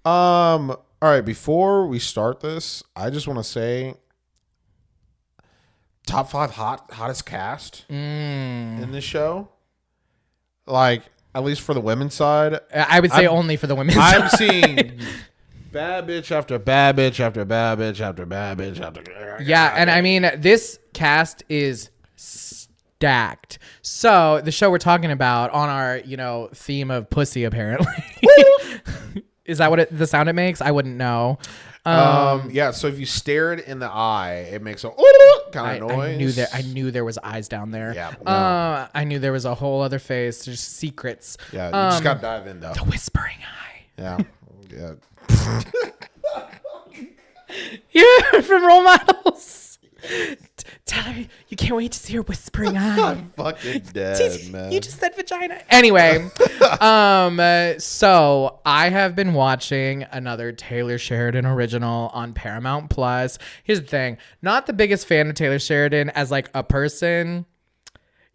All right, before we start this, I just want to say top 5 hottest cast in this show. Like, at least for the women's side. I would say only for the women's I'm side. seeing bad bitch after bad bitch after bad bitch after bad bitch after. Yeah, and I mean, this cast is stacked. So the show we're talking about on our, theme of pussy, apparently. Is that what the sound it makes? I wouldn't know. Yeah, so if you stare it in the eye, it makes a kind of noise. I knew there was eyes down there. Yeah. No. I knew there was a whole other face. There's secrets. Yeah, you just gotta dive in though. The whispering eye. Yeah. Yeah. Yeah, from Role Models. Tell her you can't wait to see her whispering eye. I'm fucking dead, man. You just said vagina. Anyway, so I have been watching another Taylor Sheridan original on Paramount Plus. Here's the thing. Not the biggest fan of Taylor Sheridan as like a person.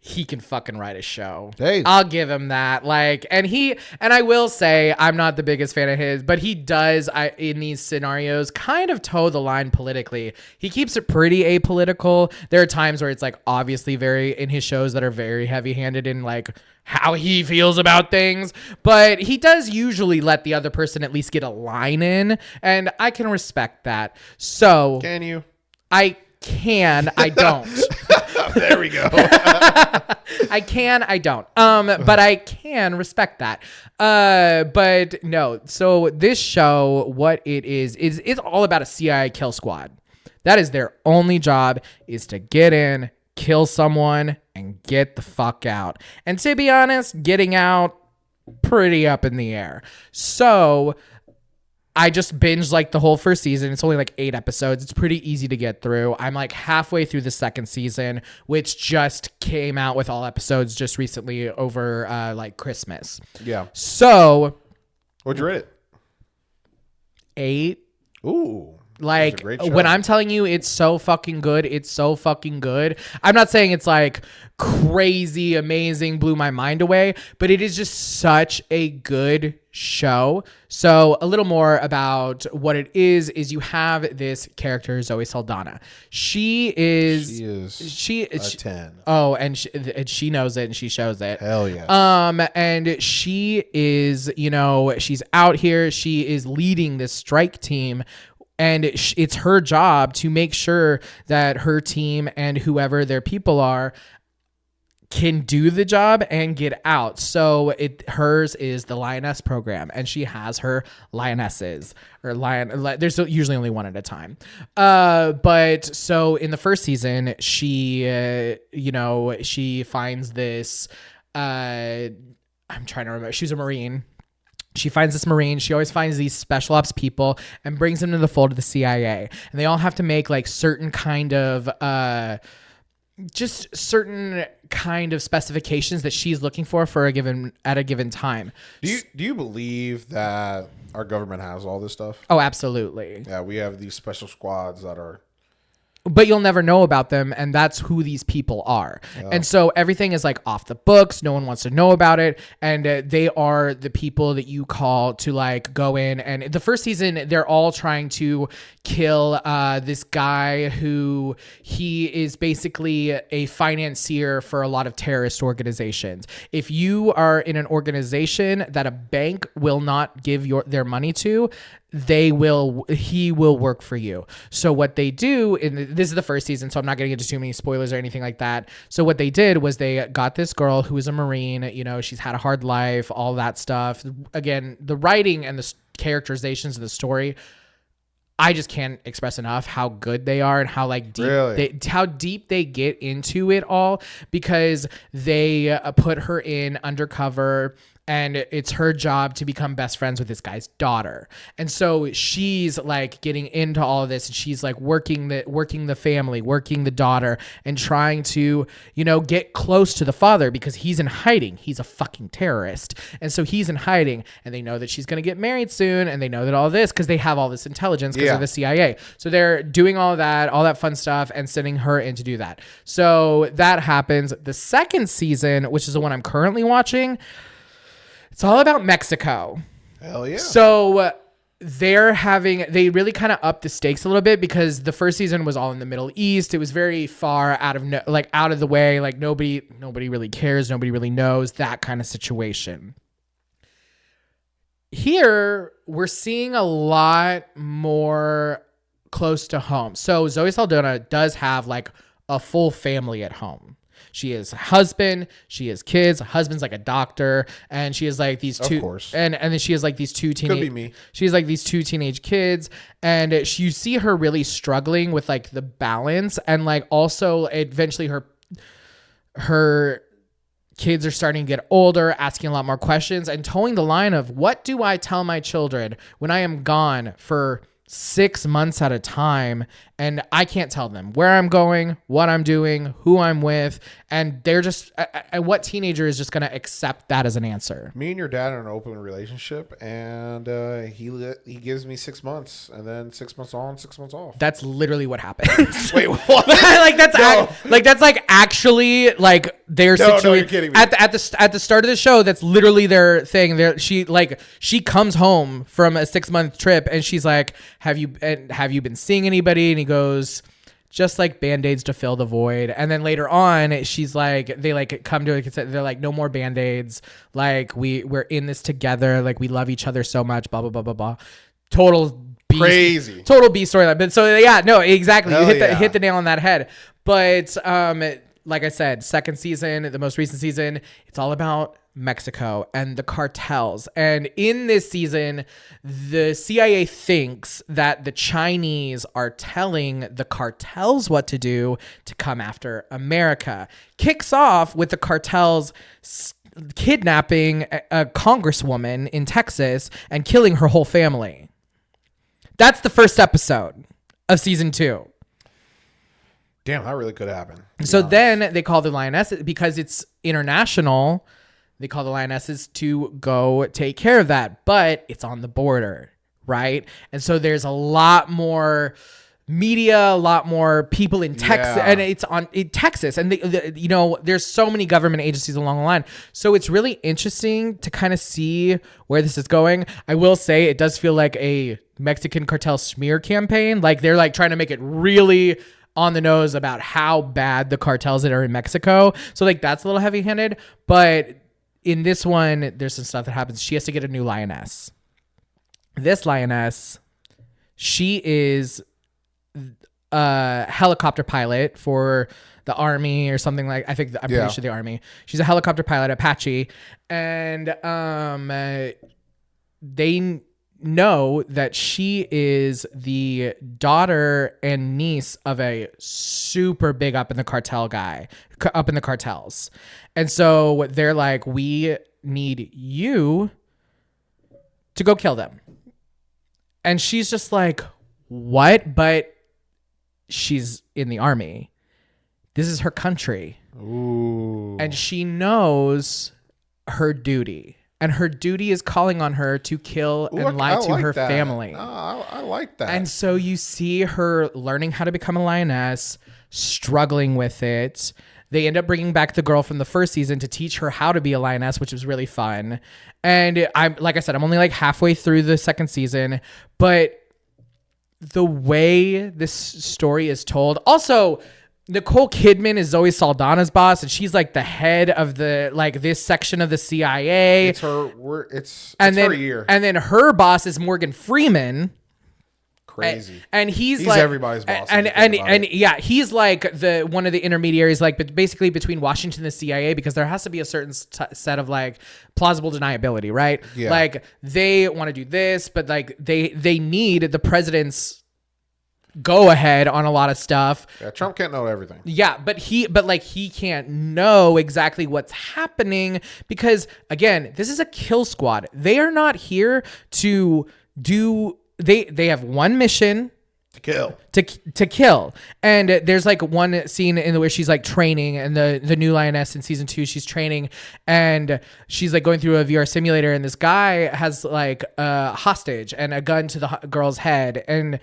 He can fucking write a show. Hey. I'll give him that. And I will say I'm not the biggest fan of his, but he does in these scenarios kind of toe the line politically. He keeps it pretty apolitical. There are times where it's like obviously very in his shows that are very heavy-handed in like how he feels about things, but he does usually let the other person at least get a line in, and I can respect that. So Can you? I can, I don't. There we go. I can, I don't. But I can respect that. But no. So this show, what it is it's all about a CIA kill squad. That is their only job, is to get in, kill someone, and get the fuck out. And to be honest, getting out, pretty up in the air. So I just binged like the whole first season. It's only like 8 episodes. It's pretty easy to get through. I'm like halfway through the second season, which just came out with all episodes just recently over like Christmas. Yeah. So What'd you rate it? 8. Ooh. Like Great show. when I'm telling you it's so fucking good, it's so fucking good. I'm not saying it's like crazy, amazing, blew my mind away, but it is just such a good show. So a little more about what it is you have this character, Zoe Saldana. She is a 10. Oh, and she knows it and she shows it. Hell yeah. And she is, she's out here. She is leading this strike team. And it's her job to make sure that her team and whoever their people are can do the job and get out. So hers is the Lioness program, and she has her Lionesses or there's usually only one at a time. But so in the first season, she finds this. I'm trying to remember. She's a Marine. She finds this Marine. She always finds these special ops people and brings them to the fold of the CIA. And they all have to make like certain kind of specifications that she's looking for at a given time. Do you believe that our government has all this stuff? Oh, absolutely. Yeah, we have these special squads that are. But you'll never know about them, and that's who these people are. Yeah. And so everything is like off the books. No one wants to know about it, and they are the people that you call to like go in. And the first season, they're all trying to kill this guy who he is basically a financier for a lot of terrorist organizations. If you are in an organization that a bank will not give their money to, he will work for you. So what they do, and this is the first season, so I'm not getting into too many spoilers or anything like that. So what they did was they got this girl who is a Marine, she's had a hard life, all that stuff. Again, the writing and the characterizations of the story, I just can't express enough how good they are and how like deep they get into it all, because they put her in undercover. And it's her job to become best friends with this guy's daughter. And so she's like getting into all of this, and she's like working the family, working the daughter, and trying to, get close to the father because he's in hiding. He's a fucking terrorist. And so he's in hiding, and they know that she's going to get married soon. And they know that all this, because they have all this intelligence because of the CIA. So they're doing all that fun stuff and sending her in to do that. So that happens. The second season, which is the one I'm currently watching, it's all about Mexico. Hell yeah. So they really kind of upped the stakes a little bit because the first season was all in the Middle East. It was very far out of the way. Like nobody really cares. Nobody really knows, that kind of situation. Here we're seeing a lot more close to home. So Zoe Saldana does have like a full family at home. She has a husband, she has kids. Husband's like a doctor, and she has like these two. Of course. And then she has like these two teenage. Could be me. She has like these two teenage kids, and you see her really struggling with like the balance, and like also eventually her kids are starting to get older, asking a lot more questions, and towing the line of, what do I tell my children when I am gone for 6 months at a time, and I can't tell them where I'm going, what I'm doing, who I'm with, and they're just, what teenager is just going to accept that as an answer? Me and your dad are in an open relationship, and he gives me 6 months, and then 6 months on, 6 months off. That's literally what happens. Wait, what? that's like actually like their situation. No, you're kidding me. At the start of the show, that's literally their thing. She comes home from a 6-month trip, and she's like, have you been seeing anybody? And he goes, just like Band-Aids to fill the void. And then later on, she's like, they like come to a consent. They're like, no more Band-Aids. Like we're in this together. Like we love each other so much. Blah blah blah blah blah. Total B, crazy. Total B storyline. But so yeah, no, exactly. Hell You hit the nail on that head. But like I said, second season, the most recent season, it's all about Mexico and the cartels. And in this season, the CIA thinks that the Chinese are telling the cartels what to do to come after America. Kicks off with the cartels kidnapping a congresswoman in Texas and killing her whole family. That's the first episode of season 2. Damn, that really could happen. So then they call the Lioness, because it's international. They call the Lionesses to go take care of that, but it's on the border, right? And so there's a lot more media, a lot more people in Texas, and it's in Texas, and there's so many government agencies along the line. So it's really interesting to kind of see where this is going. I will say it does feel like a Mexican cartel smear campaign. Like they're like trying to make it really on the nose about how bad the cartels that are in Mexico. So like that's a little heavy handed, but in this one, there's some stuff that happens. She has to get a new lioness. This lioness, she is a helicopter pilot for the army or something like, I'm pretty sure the army. She's a helicopter pilot, Apache. And they know that she is the daughter and niece of a super big up in the cartels. And so they're like, we need you to go kill them. And she's just like, what? But she's in the army. This is her country. Ooh. And she knows her duty. And her duty is calling on her to kill and lie to her family. I like that. And so you see her learning how to become a lioness, struggling with it. They end up bringing back the girl from the first season to teach her how to be a lioness, which was really fun. And I'm only like halfway through the second season, but the way this story is told, also Nicole Kidman is Zoe Saldana's boss, and she's like the head of the this section of the CIA. It's her. It's her year. And then her boss is Morgan Freeman. Crazy. And he's like everybody's boss. And yeah, he's like the one of the intermediaries, but basically between Washington and the CIA, because there has to be a certain set of like plausible deniability, right? Yeah. Like they want to do this, but like they need the president's go ahead on a lot of stuff. Yeah, Trump can't know everything. Yeah, but he can't know exactly what's happening because again, this is a kill squad. They are not here to do. They have one mission. To kill. And there's like one scene in where she's like training, and the new lioness in season 2, she's training and she's like going through a VR simulator, and this guy has like a hostage and a gun to the girl's head, and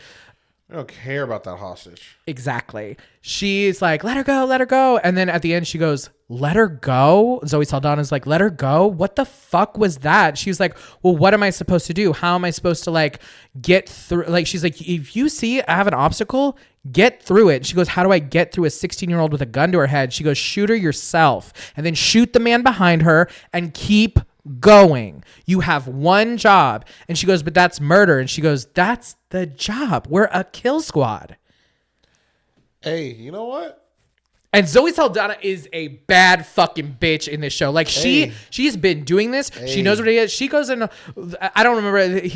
I don't care about that hostage. Exactly. She's like, let her go, let her go. And then at the end, she goes, let her go? Zoe Saldana's like, let her go? What the fuck was that? She was like, well, what am I supposed to do? How am I supposed to like get through? Like, she's like, if you see I have an obstacle, get through it. She goes, how do I get through a 16-year-old with a gun to her head? She goes, shoot her yourself and then shoot the man behind her and keep going. You have one job. And she goes, but that's murder. And she goes, that's the job. We're a kill squad. Hey, you know what? And Zoe Saldana is a bad fucking bitch in this show. Like she's been doing this. She knows what it is. She goes in. I don't remember.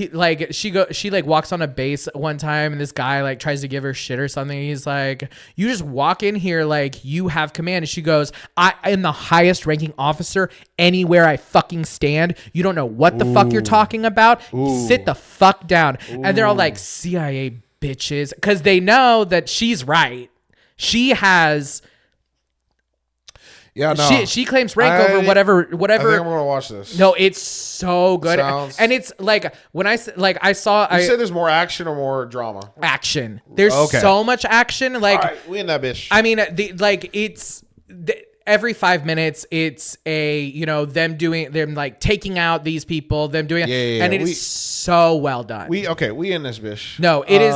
She walks on a base one time, and this guy like tries to give her shit or something. He's like, "You just walk in here like you have command." And she goes, "I am the highest ranking officer anywhere I fucking stand. You don't know what the fuck you're talking about. Sit the fuck down." And they're all like, "CIA bitches," because they know that she's right. She has. Yeah, no. She claims rank over whatever. I think I'm gonna watch this. No, it's so good, and it's like when I said there's more action or more drama. Action. There's so much action. Like, all right, we in that bitch. I mean, every 5 minutes, it's them like taking out these people, them doing it, and it is so well done. We in this bitch. No, it is.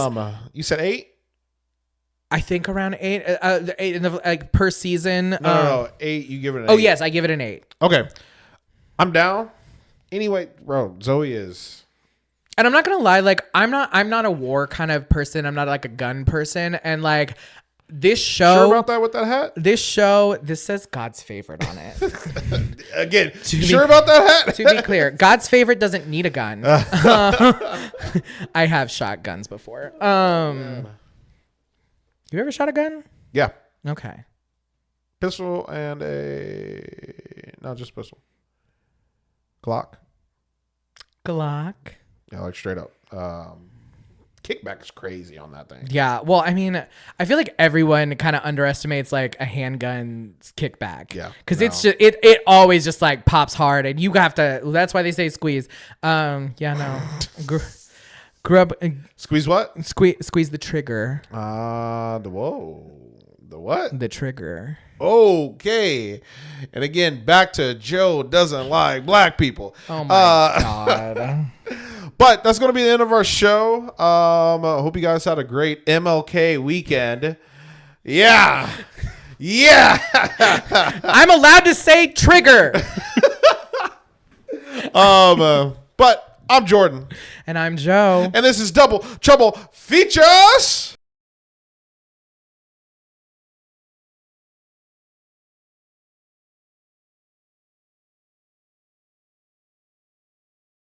You said 8. I think around 8, 8 in the, like per season. No, 8. You give it an 8. Oh yes, I give it an 8. Okay, I'm down. Anyway, bro, Zoe is. And I'm not gonna lie, like I'm not a war kind of person. I'm not like a gun person, and like this show. Sure about that with that hat? This says God's favorite on it. Again, sure about that hat? To be clear, God's favorite doesn't need a gun. I have shot guns before. You ever shot a gun? Yeah. Okay. Pistol and not just pistol. Glock. Yeah, like straight up. Kickback is crazy on that thing. Yeah. Well, I mean, I feel like everyone kind of underestimates like a handgun's kickback. Yeah. Because it's just it always just like pops hard, and you have to. That's why they say squeeze. Yeah. No. Grew up. Squeeze what? Squeeze the trigger. The what? The trigger. Okay. And again, back to Joe doesn't like black people. Oh my God. But that's going to be the end of our show. I hope you guys had a great MLK weekend. Yeah. Yeah. I'm allowed to say trigger. But I'm Jordan. And I'm Joe. And this is Double Trouble Features.